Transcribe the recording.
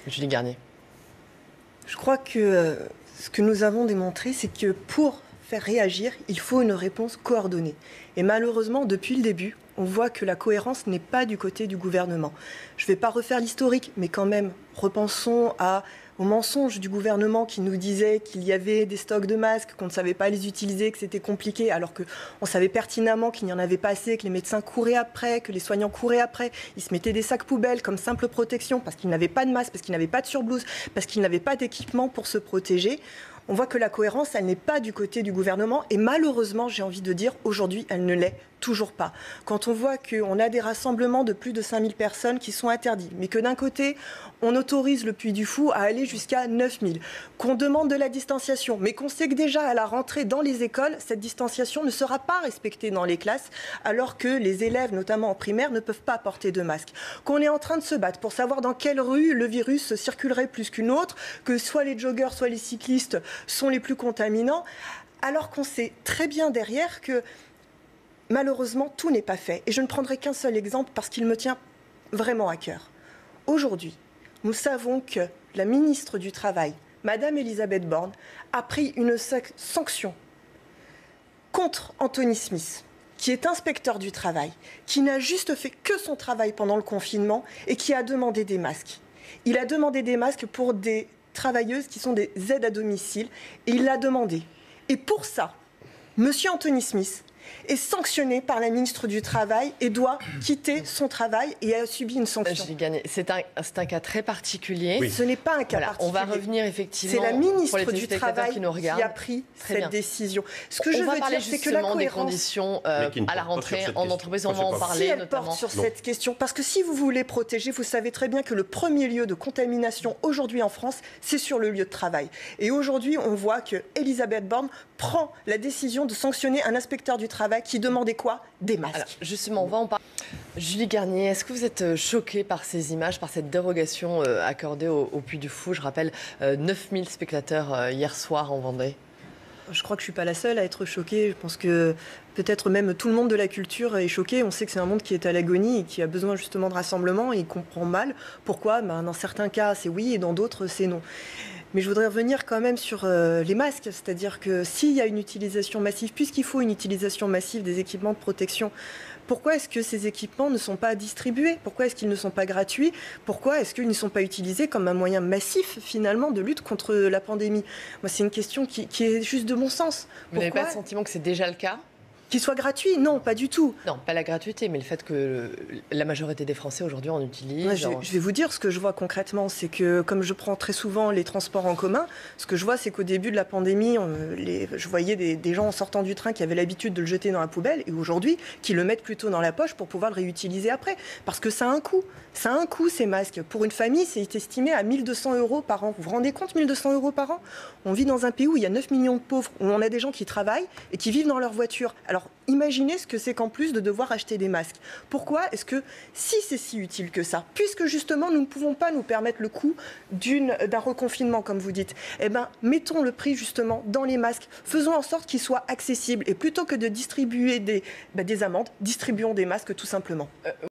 Julie Garnier. Je crois que ce que nous avons démontré, c'est que pour faire réagir, il faut une réponse coordonnée. Et malheureusement, depuis le début, on voit que la cohérence n'est pas du côté du gouvernement. Je ne vais pas refaire l'historique, mais quand même, repensons aux mensonges du gouvernement qui nous disait qu'il y avait des stocks de masques, qu'on ne savait pas les utiliser, que c'était compliqué, alors qu'on savait pertinemment qu'il n'y en avait pas assez, que les médecins couraient après, que les soignants couraient après. Ils se mettaient des sacs poubelles comme simple protection parce qu'ils n'avaient pas de masque, parce qu'ils n'avaient pas de surblouse, parce qu'ils n'avaient pas d'équipement pour se protéger. On voit que la cohérence, elle n'est pas du côté du gouvernement et malheureusement, j'ai envie de dire, aujourd'hui, elle ne l'est toujours pas. Quand on voit qu'on a des rassemblements de plus de 5000 personnes qui sont interdits, mais que d'un côté, on autorise le Puy du Fou à aller jusqu'à 9000, qu'on demande de la distanciation, mais qu'on sait que déjà à la rentrée dans les écoles, cette distanciation ne sera pas respectée dans les classes, alors que les élèves, notamment en primaire, ne peuvent pas porter de masque. Qu'on est en train de se battre pour savoir dans quelle rue le virus circulerait plus qu'une autre, que soit les joggeurs, soit les cyclistes sont les plus contaminants, alors qu'on sait très bien derrière que malheureusement, tout n'est pas fait. Et je ne prendrai qu'un seul exemple parce qu'il me tient vraiment à cœur. Aujourd'hui, nous savons que la ministre du Travail, Madame Elisabeth Borne, a pris une sanction contre Anthony Smith, qui est inspecteur du travail, qui n'a juste fait que son travail pendant le confinement et qui a demandé des masques. Il a demandé des masques pour des travailleuses qui sont des aides à domicile et il l'a demandé. Et pour ça, Monsieur Anthony Smith est sanctionné par la ministre du Travail et doit quitter son travail et a subi une sanction. C'est un cas très particulier. Oui. Ce n'est pas un cas particulier. On va revenir effectivement. C'est la ministre du Travail qui a pris cette décision. Ce que je veux dire, c'est que la cohérence des conditions à la rentrée en entreprise, on va en parler. Si elle porte sur cette question, parce que si vous voulez protéger, vous savez très bien que le premier lieu de contamination aujourd'hui en France, c'est sur le lieu de travail. Et aujourd'hui, on voit que Elisabeth Borne prend la décision de sanctionner un inspecteur du travail qui demandait quoi? Des masques. Alors, justement, on va en parler. Julie Garnier, est-ce que vous êtes choquée par ces images, par cette dérogation accordée au Puy du Fou? Je rappelle, 9000 spectateurs hier soir en Vendée. Je crois que je ne suis pas la seule à être choquée. Je pense que peut-être même tout le monde de la culture est choqué. On sait que c'est un monde qui est à l'agonie et qui a besoin justement de rassemblement et il comprend mal pourquoi. Dans certains cas, c'est oui et dans d'autres, c'est non. Mais je voudrais revenir quand même sur les masques, c'est-à-dire que s'il y a une utilisation massive, puisqu'il faut une utilisation massive des équipements de protection, pourquoi est-ce que ces équipements ne sont pas distribués? Pourquoi est-ce qu'ils ne sont pas gratuits? Pourquoi est-ce qu'ils ne sont pas utilisés comme un moyen massif, finalement, de lutte contre la pandémie? Moi, c'est une question qui est juste de bon sens. Vous n'avez pas le sentiment que c'est déjà le cas? Qu'il soit gratuit? Non, pas du tout. Non, pas la gratuité, mais le fait que la majorité des Français aujourd'hui en utilisent. Ouais, je vais vous dire ce que je vois concrètement, c'est que comme je prends très souvent les transports en commun, ce que je vois, c'est qu'au début de la pandémie, je voyais des gens en sortant du train qui avaient l'habitude de le jeter dans la poubelle et aujourd'hui qui le mettent plutôt dans la poche pour pouvoir le réutiliser après. Parce que ça a un coût. Ça a un coût, ces masques. Pour une famille, c'est estimé à 1 200 € par an. Vous vous rendez compte, 1 200 € par an? On vit dans un pays où il y a 9 millions de pauvres, où on a des gens qui travaillent et qui vivent dans leur voiture. Alors, imaginez ce que c'est qu'en plus de devoir acheter des masques. Pourquoi est-ce que, si c'est si utile que ça, puisque justement nous ne pouvons pas nous permettre le coût d'un reconfinement, comme vous dites, eh bien, mettons le prix justement dans les masques, faisons en sorte qu'ils soient accessibles et plutôt que de distribuer des amendes, distribuons des masques tout simplement.